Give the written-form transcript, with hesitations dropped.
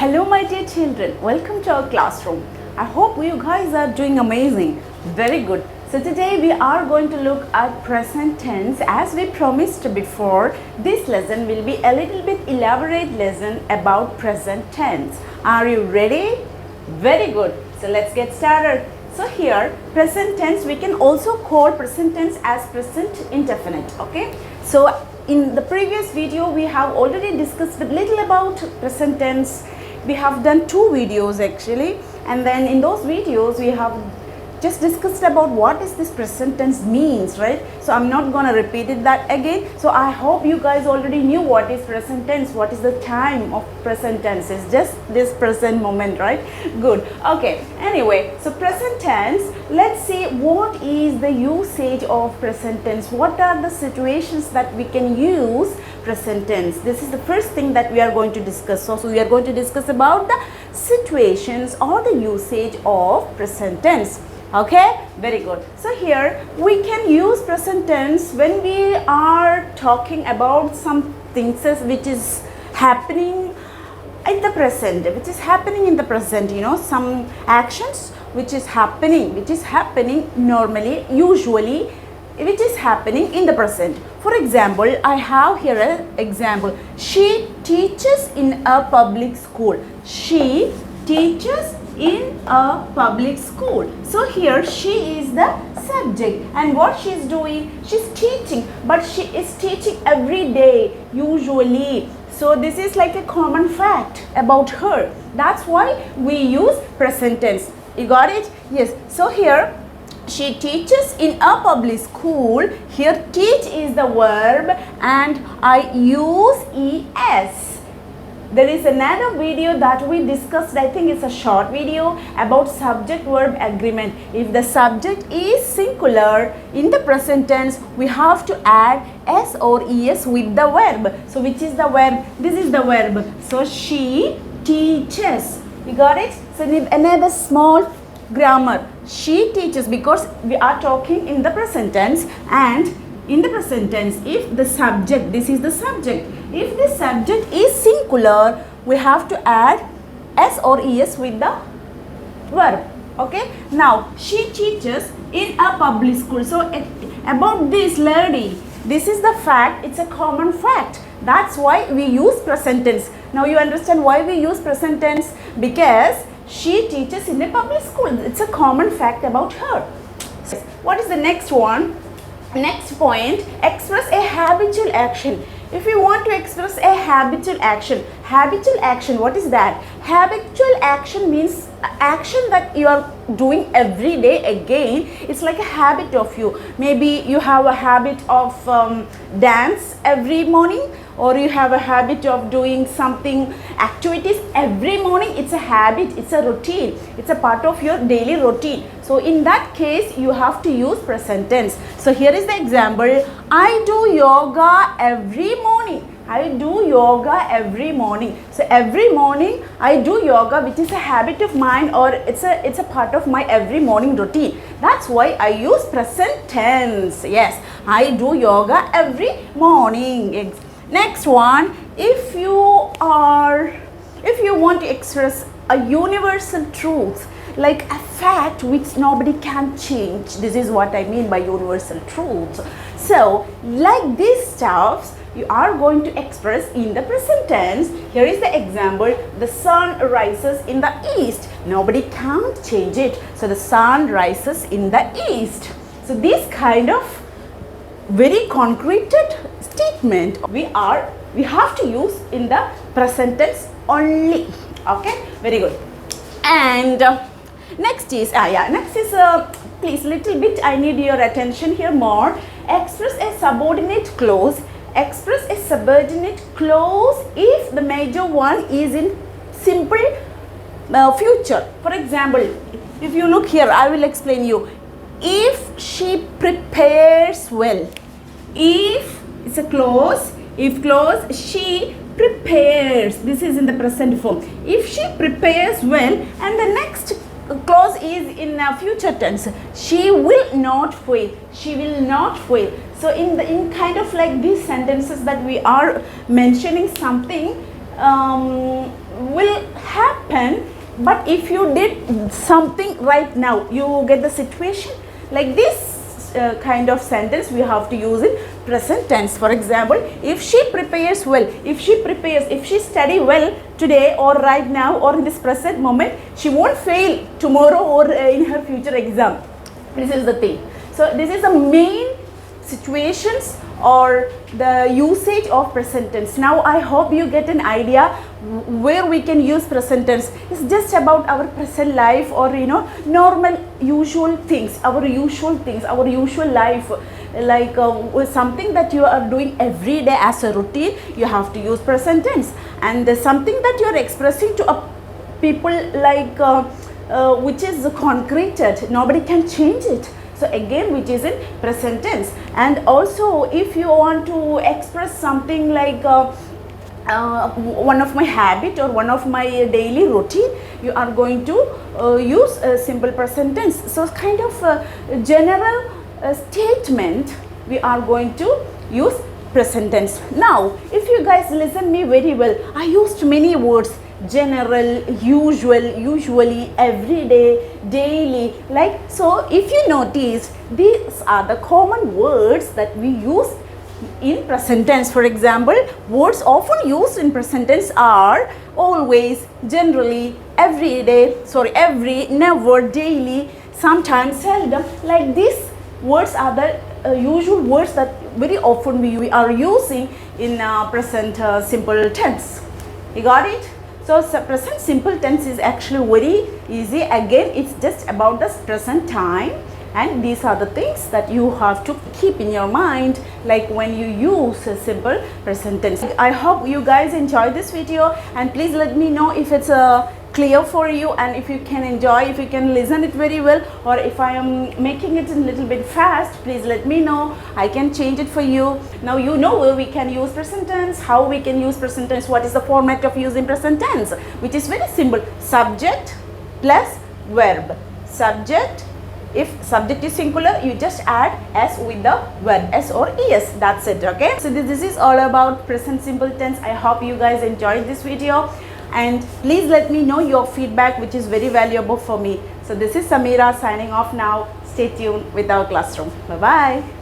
Hello my dear children, welcome to our classroom. I hope you guys are doing amazing. Very good. So today we are going to look at present tense. As we promised before, this lesson will be a little bit elaborate lesson about present tense. Are you ready? Very good. So let's get started. So here, present tense, we can also call present tense as present indefinite. Okay. So in the previous video, we have already discussed a little about present tense. We have done 2 videos actually, and then in those videos we have just discussed about what is this present tense means, right? So I'm not going to repeat that again. So I hope you guys already knew what is present tense, what is the time of present tense. It's just this present moment, right? Good. Okay. Anyway, so present tense, let's see what is the usage of present tense. What are the situations that we can use present tense? This is the first thing that we are going to discuss. So we are going to discuss about the situations or the usage of present tense. Okay, very good. So here we can use present tense when we are talking about some things which is happening in the present, you know, some actions which is happening normally, usually, which is happening in the present. For example, I have here an example. She teaches in a public school. She teaches in a public school. So here she is the subject, and what she is doing, she's teaching, but she is teaching every day usually. So this is like a common fact about her. That's why we use present tense. You got it? Yes. So here she teaches in a public school. Here teach is the verb and I use es. There is another video that we discussed, I think it's a short video about subject-verb agreement. If the subject is singular in the present tense, we have to add s or es with the verb. So which is the verb? This is the verb. So she teaches. You got it? So another small grammar. She teaches, because we are talking in the present tense, and in the present tense, if the subject, this is the subject, if the subject is singular, we have to add s or es with the verb. Okay. Now she teaches in a public school. So about this lady, this is the fact, it's a common fact. That's why we use present tense. Now you understand why we use present tense? Because she teaches in a public school. It's a common fact about her. So what is the next one? Next point, express a habitual action. If you want to express a habitual action, what is that? Habitual action means action that you are doing every day again. It's like a habit of you. Maybe you have a habit of dance every morning, or you have a habit of doing something activities every morning. It's a habit, it's a routine, it's a part of your daily routine. So in that case you have to use present tense. So here is the example. I do yoga every morning. I do yoga every morning. So every morning I do yoga, which is a habit of mine, or it's a part of my every morning routine. That's why I use present tense. Yes, I do yoga every morning. Next one, if you want to express a universal truth, like a fact which nobody can change. This is what I mean by universal truth. So like these stuffs, you are going to express in the present tense. Here is the example. The sun rises in the east. Nobody can change it. So the sun rises in the east. So this kind of very concreted statement we have to use in the present tense only. Okay, very good. And next is please little bit I need your attention here more. Express a subordinate clause. Express a subordinate clause if the major one is in simple future. For example, if you look here, I will explain you. If she prepares well, if it's a clause, if clause, she prepares, this is in the present form. If she prepares well, and the next clause is in future tense, she will not fail, she will not fail. So in kind of like these sentences that we are mentioning something will happen, but if you did something right now, you get the situation like this. Kind of sentence we have to use in present tense. For example, if she prepares well, if she study well today or right now or in this present moment, she won't fail tomorrow or in her future exam. This is the thing. So this is the main situations or the usage of present tense. Now I hope you get an idea where we can use present tense. It's just about our present life, or normal usual things, our usual life, like something that you are doing every day as a routine, you have to use present tense. And something that you are expressing to a people, like which is concreted, nobody can change it. So again, which is in present tense. And also, if you want to express something like one of my habit or one of my daily routine, you are going to use a simple present tense. So kind of a general statement, we are going to use present tense. Now, if you guys listen me very well, I used many words: general, usual, usually, everyday, daily, like so. If you notice, these are the common words that we use in present tense. For example, words often used in present tense are always, generally, every, never, daily, sometimes, seldom. Like these words are the usual words that very often we are using in present simple tense. You got it? So present simple tense is actually very easy. Again, it's just about the present time, and these are the things that you have to keep in your mind, like when you use a simple present tense. I hope you guys enjoyed this video, and please let me know if it's clear for you, and if you can enjoy, if you can listen it very well, or if I am making it a little bit fast, please let me know. I can change it for you. Now you know where we can use present tense, how we can use present tense, what is the format of using present tense, which is very simple: subject plus verb. Subject, if subject is singular, you just add s with the verb, s or es. That's it. Okay, so this is all about present simple tense. I hope you guys enjoyed this video, and please let me know your feedback, which is very valuable for me. So this is Samira signing off now. Stay tuned with our classroom. Bye bye.